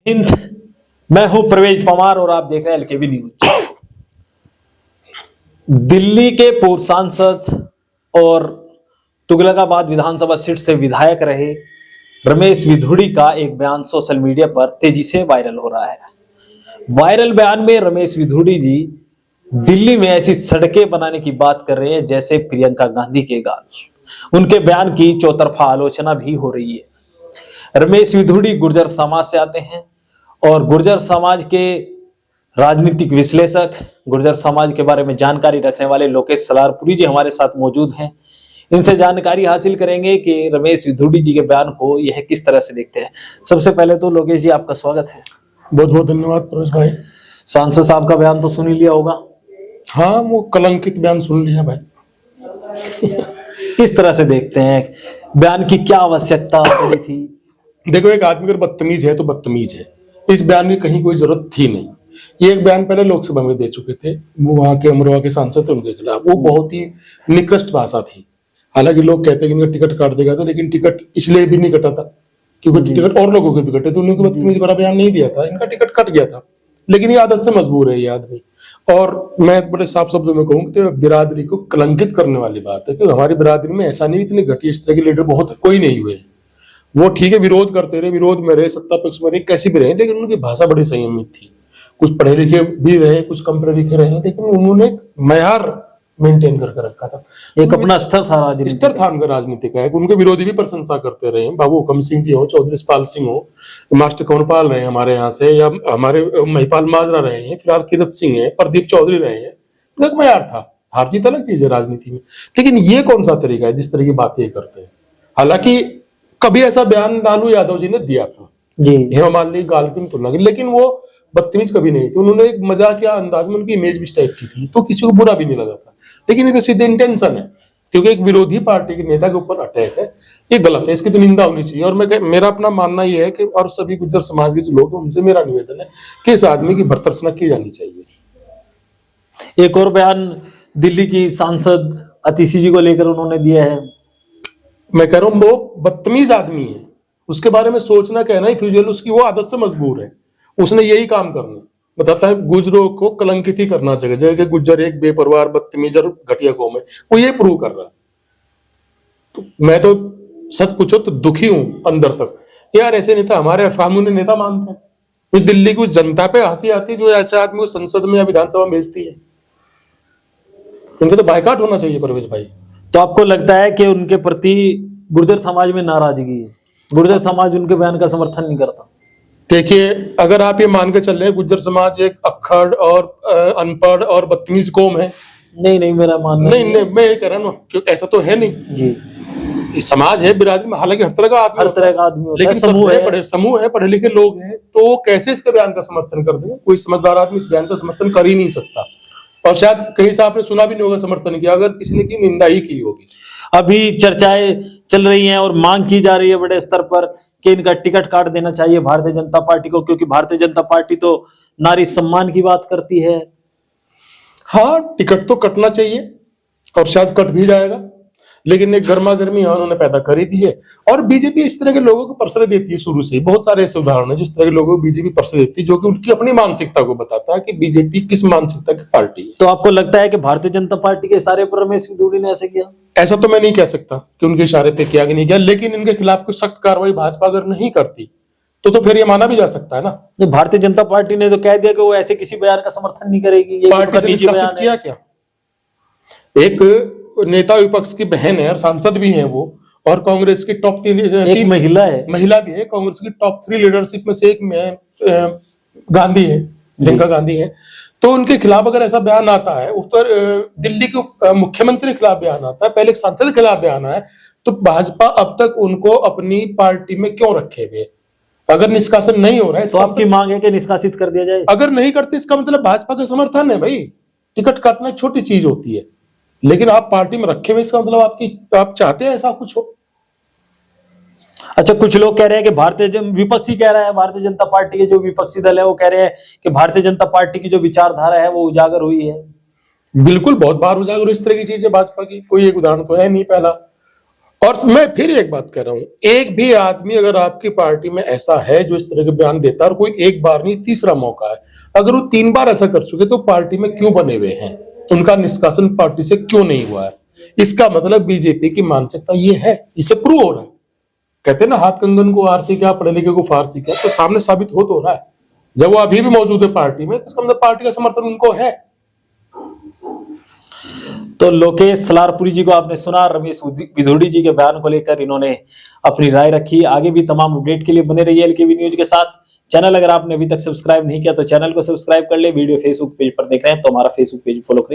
हिंद, मैं हूं प्रवेश पवार और आप देख रहे हैं एलकेबी न्यूज। दिल्ली के पूर्व सांसद और तुगलकाबाद विधानसभा सीट से विधायक रहे रमेश विधुड़ी का एक बयान सोशल मीडिया पर तेजी से वायरल हो रहा है। वायरल बयान में रमेश विधुड़ी जी दिल्ली में ऐसी सड़कें बनाने की बात कर रहे हैं जैसे प्रियंका गांधी के गाल। उनके बयान की चौतरफा आलोचना भी हो रही है। रमेश विधुड़ी गुर्जर समाज से आते हैं और गुर्जर समाज के राजनीतिक विश्लेषक, गुर्जर समाज के बारे में जानकारी रखने वाले लोकेश सलारपुरी जी हमारे साथ मौजूद हैं। इनसे जानकारी हासिल करेंगे कि रमेश विधुड़ी जी के बयान को यह किस तरह से देखते हैं। सबसे पहले तो लोकेश जी आपका स्वागत है। बहुत बहुत धन्यवाद प्रवेश भाई। सांसद साहब का बयान तो सुन ही लिया होगा। हाँ, वो कलंकित बयान सुन लिया भाई। किस तरह से देखते हैं, बयान की क्या आवश्यकता पड़ी थी? देखो, एक आदमी अगर बदतमीज है तो बदतमीज है। इस बयान की कहीं कोई जरूरत थी नहीं। ये एक बयान पहले लोकसभा में दे चुके थे, वो वहां के अमरोहा के सांसद थे, उनके खिलाफ। वो बहुत ही निकृष्ट भाषा थी। हालांकि लोग कहते हैं कि इनका टिकट काट देगा था, लेकिन टिकट इसलिए भी नहीं कटा था क्योंकि टिकट और लोगों के भी कटे थे। उन्होंने बदतमीज भरा बयान नहीं दिया था, इनका टिकट कट गया था। लेकिन ये आदत से मजबूर है ये आदमी। और मैं बड़े साफ शब्दों में कहूँ तो बिरादरी को कलंकित करने वाली बात है कि हमारी बिरादरी में ऐसा नहीं, इतने घटिया इस तरह के लीडर बहुत कोई नहीं हुए। वो ठीक है, विरोध करते रहे, विरोध में रहे, सत्ता पक्ष में रहे, कैसी भी रहे, लेकिन उनकी भाषा बड़ी संयमित थी। कुछ पढ़े लिखे भी रहे, कुछ कम पढ़े लिखे रहे, लेकिन उन्होंने मयार मेंटेन करके रखा था। एक अपना स्तर था, स्तर था उनका राजनीति का। उनके विरोधी भी प्रशंसा करते रहे, बाबू हुकम सिंह जी हो, चौधरी यशपाल सिंह हो, मास्टर कंवरपाल रहे हमारे यहाँ से, या हमारे महिपाल माजरा रहे हैं, फिलहाल किरत सिंह है, प्रदीप चौधरी रहे हैं। उनका मयार था। हार जीत अलग चीज है राजनीति में, लेकिन ये कौन सा तरीका है जिस तरह की बातें करते हैं। हालांकि कभी ऐसा बयान लालू यादव जी ने दिया था जी, हेमा मालिनी गाल की तुलना की, लेकिन वो बदतमीज कभी नहीं थे। उन्होंने एक मजाकिया अंदाज में उनकी इमेज भी इस टाइप की थी, तो किसी को बुरा भी नहीं लगा था। लेकिन ये तो सीधे इंटेंशन है, क्योंकि एक विरोधी पार्टी के नेता के ऊपर अटैक है, ये गलत है, इसकी तो निंदा होनी चाहिए। और मेरा अपना मानना यह है कि और सभी गुर्जर समाज के जो लोग हैं उनसे मेरा निवेदन है कि इस आदमी की भर्त्सना की जानी चाहिए। एक और बयान दिल्ली की सांसद अतिशी जी को लेकर उन्होंने दिया है। मैं कह रहा हूँ वो बदतमीज आदमी है, उसके बारे में सोचना कहना ही फ्यूजल, उसकी वो आदत से मजबूर है। उसने यही काम करना, बताता है गुजरों को कलंकित ही करना चाहिए, जैसे कि गुज्जर एक बेपरवाह बदतमीज और घटिया कौम है, वो ये प्रूव कर रहा है। तो मैं तो सच पूछो तो दुखी हूं अंदर तक यार। ऐसे नेता हमारे अरफाम उन्हें नेता मानते हैं। तो दिल्ली की जनता पे हंसी आती है जो ऐसे आदमी को संसद में या विधानसभा में भेजती है। उनको तो बायकॉट होना चाहिए प्रवेश भाई। तो आपको लगता है कि उनके प्रति गुर्जर समाज में नाराजगी है, गुर्जर समाज उनके बयान का समर्थन नहीं करता? देखिए, अगर आप ये मान के चल रहे हैं गुर्जर समाज एक अक्खड़ और अनपढ़ और बदतमीज कौम है, नहीं, मेरा मानना नहीं, मैं ये कह रहा हूँ क्योंकि ऐसा तो है नहीं जी। समाज है, बिरादरी में हालांकि हर तरह का आदमी होता है, लेकिन समूह है, पढ़े लिखे लोग हैं, तो वो कैसे इसके बयान का समर्थन कर देंगे? कोई समझदार आदमी इस बयान का समर्थन कर ही नहीं सकता। और शायद कहीं से आपने सुना भी नहीं होगा समर्थन किया, अगर किसी ने की निंदा ही की होगी। अभी चर्चाएं चल रही हैं और मांग की जा रही है बड़े स्तर पर कि इनका टिकट काट देना चाहिए भारतीय जनता पार्टी को, क्योंकि भारतीय जनता पार्टी तो नारी सम्मान की बात करती है। हाँ, टिकट तो कटना चाहिए और शायद कट भी जाएगा, लेकिन एक गर्मा गर्मी उन्होंने पैदा करी दी है। और बीजेपी इस तरह के लोगों को प्रश्रय देती है शुरू से। बहुत सारे ऐसे उदाहरण है जिस तरह के लोगों को बीजेपी प्रश्रय देती है, जो कि उनकी अपनी मानसिकता को बताता है कि बीजेपी किस मानसिकता की पार्टी है। तो आपको लगता है कि भारतीय जनता पार्टी के इशारे पर रमेश विधुड़ी ने ऐसे किया? ऐसा तो मैं नहीं कह सकता कि उनके इशारे पे किया कि नहीं किया, लेकिन इनके खिलाफ कोई सख्त कार्रवाई भाजपा अगर नहीं करती तो फिर ये माना भी जा सकता है ना। भारतीय जनता पार्टी ने तो कह दिया कि वो ऐसे किसी बयान का समर्थन नहीं करेगी। ये पार्टी से निष्कासित किया क्या? एक नेता विपक्ष की बहन है और सांसद भी है वो, और कांग्रेस की टॉप 3 महिला भी है। कांग्रेस की टॉप 3 लीडरशिप में से एक में गांधी है, प्रियंका गांधी है। तो उनके खिलाफ अगर ऐसा बयान आता है, उत्तर दिल्ली के मुख्यमंत्री के खिलाफ बयान आता है, पहले एक सांसद के खिलाफ बयान आया, तो भाजपा अब तक उनको अपनी पार्टी में क्यों रखे हुए? अगर निष्कासन नहीं हो रहा है तो आपकी मांग है कि निष्कासित कर दिया जाए। अगर नहीं करते इसका मतलब भाजपा का समर्थन है भाई। टिकट काटना छोटी चीज होती है, लेकिन आप पार्टी में रखे हुए इसका मतलब आप चाहते हैं ऐसा कुछ हो। अच्छा, कुछ लोग कह रहे हैं कि विपक्षी कह रहा है, भारतीय जनता पार्टी के जो विपक्षी दल है वो कह रहे हैं कि भारतीय जनता पार्टी की जो विचारधारा है वो उजागर हुई है। बिल्कुल, बहुत बार उजागर इस तरह की चीज है भाजपा की, कोई एक उदाहरण तो है नहीं पहला। और मैं फिर एक बात कह रहा हूं, एक भी आदमी अगर आपकी पार्टी में ऐसा है जो इस तरह के बयान देता है, और कोई एक बार नहीं तीसरा मौका है, अगर वो 3 बार ऐसा कर चुके तो पार्टी में क्यों बने हुए हैं, उनका निष्कासन पार्टी से क्यों नहीं हुआ है? इसका मतलब बीजेपी की मानसिकता ये है, इसे प्रूव हो रहा है। कहते हैं ना, हाथ कंगन को आरसी क्या, पढ़े लिखे को फारसी क्या, तो सामने साबित हो रहा है। जब वो अभी भी मौजूद है पार्टी में, तो इसका मतलब पार्टी का समर्थन उनको है। तो लोकेश सलारपुरी जी को आपने सुना, रमेश विधुड़ी जी के बयान को लेकर इन्होंने अपनी राय रखी। आगे भी तमाम अपडेट के लिए बने रहिए एलकेबी न्यूज के साथ। चैनल अगर आपने अभी तक सब्सक्राइब नहीं किया तो चैनल को सब्सक्राइब कर ले। वीडियो फेसबुक पेज पर देख रहे हैं तो हमारा फेसबुक पेज फॉलो करें।